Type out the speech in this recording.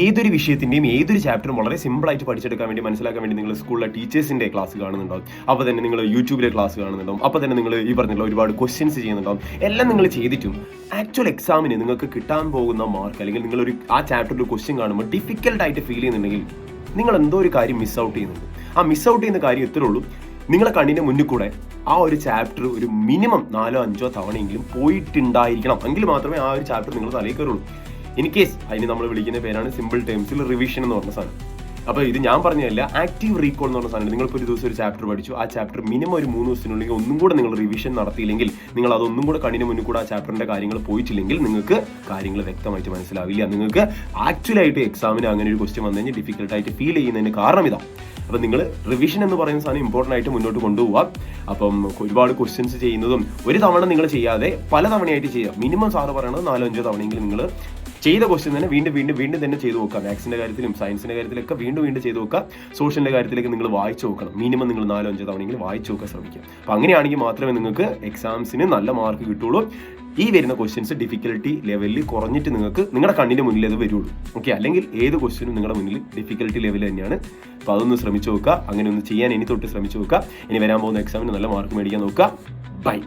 ഏതൊരു വിഷയത്തിൻ്റെയും ഏതൊരു ചാപ്റ്ററും വളരെ സിമ്പിളായിട്ട് പഠിച്ചെടുക്കാൻ വേണ്ടി മനസ്സിലാക്കാൻ വേണ്ടി നിങ്ങൾ സ്കൂളിലെ ടീച്ചേഴ്സിൻ്റെ ക്ലാസ് കാണുന്നുണ്ടാവും, അപ്പോൾ തന്നെ നിങ്ങൾ യൂട്യൂബിലെ ക്ലാസ് കാണുന്നുണ്ടാവും, അപ്പോൾ തന്നെ നിങ്ങൾ ഈ പറഞ്ഞുള്ള ഒരുപാട് ക്വസ്റ്റ്യൻസ് ചെയ്യുന്നുണ്ടാവും. എല്ലാം നിങ്ങൾ ചെയ്തിട്ടും ആക്ച്വൽ എക്സാമിന് നിങ്ങൾക്ക് കിട്ടാൻ പോകുന്ന മാർക്ക് അല്ലെങ്കിൽ നിങ്ങളൊരു ആ ചാപ്റ്ററിൽ ക്വസ്റ്റ്യൻ കാണുമ്പോൾ ഡിഫിക്കൽട്ടായിട്ട് ഫീൽ ചെയ്യുന്നുണ്ടെങ്കിൽ നിങ്ങൾ എന്തോ ഒരു കാര്യം മിസ് ഔട്ട് ചെയ്യുന്നുണ്ട്. ആ മിസ് ഔട്ട് ചെയ്യുന്ന കാര്യം എത്രയേ ഉള്ളൂ, നിങ്ങളെ കണ്ണിൻ്റെ മുന്നിൽ കൂടെ ആ ഒരു ചാപ്റ്റർ ഒരു മിനിമം 4-5 തവണയെങ്കിലും പോയിട്ടുണ്ടായിരിക്കണം. എങ്കിൽ മാത്രമേ ആ ഒരു ചാപ്റ്റർ നിങ്ങൾ തലയിൽ കയറുള്ളൂ. ഇൻ കേസ് അതിന് നമ്മൾ വിളിക്കുന്ന പേരാണ് സിമ്പിൾ ടേംസിൽ റിവിഷൻ എന്ന് പറഞ്ഞ സാധനം. അപ്പോൾ ഇത് ഞാൻ പറഞ്ഞതല്ല, ആക്റ്റീവ് റീകോൾ എന്ന് പറഞ്ഞ സാധനം. നിങ്ങളിപ്പോൾ ഒരു ദിവസം ഒരു ചാപ്റ്റർ പഠിച്ചു, ആ ചാപ്റ്റർ മിനിമം ഒരു 3 ദിവസത്തിനുള്ളിൽ ഒന്നും കൂടെ നിങ്ങൾ റിവിഷൻ നടത്തിയില്ലെങ്കിൽ, നിങ്ങൾ അതൊന്നും കൂടെ കണ്ണിന് മുന്നിൽ കൂടെ ആ ചാപ്റ്ററിൻ്റെ കാര്യങ്ങൾ പോയിട്ടില്ലെങ്കിൽ നിങ്ങൾക്ക് കാര്യങ്ങൾ വ്യക്തമായിട്ട് മനസ്സിലാവില്ല. നിങ്ങൾക്ക് ആക്ച്വലായിട്ട് എക്സാമിന് അങ്ങനെ ഒരു ക്വസ്റ്റ്യൻ വന്നു കഴിഞ്ഞാൽ ഡിഫിക്കൽട്ടായിട്ട് ഫീൽ ചെയ്യുന്നതിന് കാരണം ഇതാണ്. അപ്പം നിങ്ങൾ റിവിഷൻ എന്ന് പറയുന്ന സാധനം ഇമ്പോർട്ടൻ്റ് ആയിട്ട് മുന്നോട്ട് കൊണ്ടുപോകാം. അപ്പം ഒരുപാട് ക്വസ്റ്റ്യൻസ് ചെയ്യുന്നതും ഒരു തവണ നിങ്ങൾ ചെയ്യാതെ പല തവണയായിട്ട് ചെയ്യുക. മിനിമം സാറ് പറയണത് 4-5 തവണയെങ്കിലും നിങ്ങൾ ചെയ്ത ക്വസ്റ്റ്യൻ തന്നെ വീണ്ടും തന്നെ ചെയ്ത് നോക്കുക. മാത്സിൻ്റെ കാര്യത്തിലും സയൻസിൻ്റെ കാര്യത്തിലൊക്കെ വീണ്ടും ചെയ്ത് നോക്കുക. സോഷ്യലിൻ്റെ കാര്യത്തിലേക്ക് നിങ്ങൾ വായിച്ചു നോക്കണം. മിനിമം നിങ്ങൾ 4-5 തവണയെങ്കിലും വായിച്ചു നോക്കാൻ ശ്രമിക്കുക. അപ്പോൾ അങ്ങനെയാണെങ്കിൽ മാത്രമേ നിങ്ങൾക്ക് എക്സാംസിന് നല്ല മാർക്ക് കിട്ടുള്ളൂ. ഈ വരുന്ന ക്വസ്റ്റ്യൻസ് ഡിഫിക്കൽട്ടി ലെവലിൽ കുറഞ്ഞിട്ട് നിങ്ങൾക്ക് നിങ്ങളുടെ കണ്ണിൻ്റെ മുന്നിൽ അത് വരുള്ളൂ. ഓക്കെ, അല്ലെങ്കിൽ ഏത് ക്വസ്റ്റ്യനും നിങ്ങളുടെ മുന്നിൽ ഡിഫിക്കൽട്ടി ലെവൽ തന്നെയാണ്. അപ്പോൾ അതൊന്ന് ശ്രമിച്ചു നോക്കുക. അങ്ങനെ ഒന്ന് ചെയ്യാൻ ഇനി തൊട്ട് ശ്രമിച്ചു നോക്കുക. ഇനി വരാൻ പോകുന്ന എക്സാമിന് നല്ല മാർക്ക് മേടിക്കാൻ നോക്കുക. ബൈ.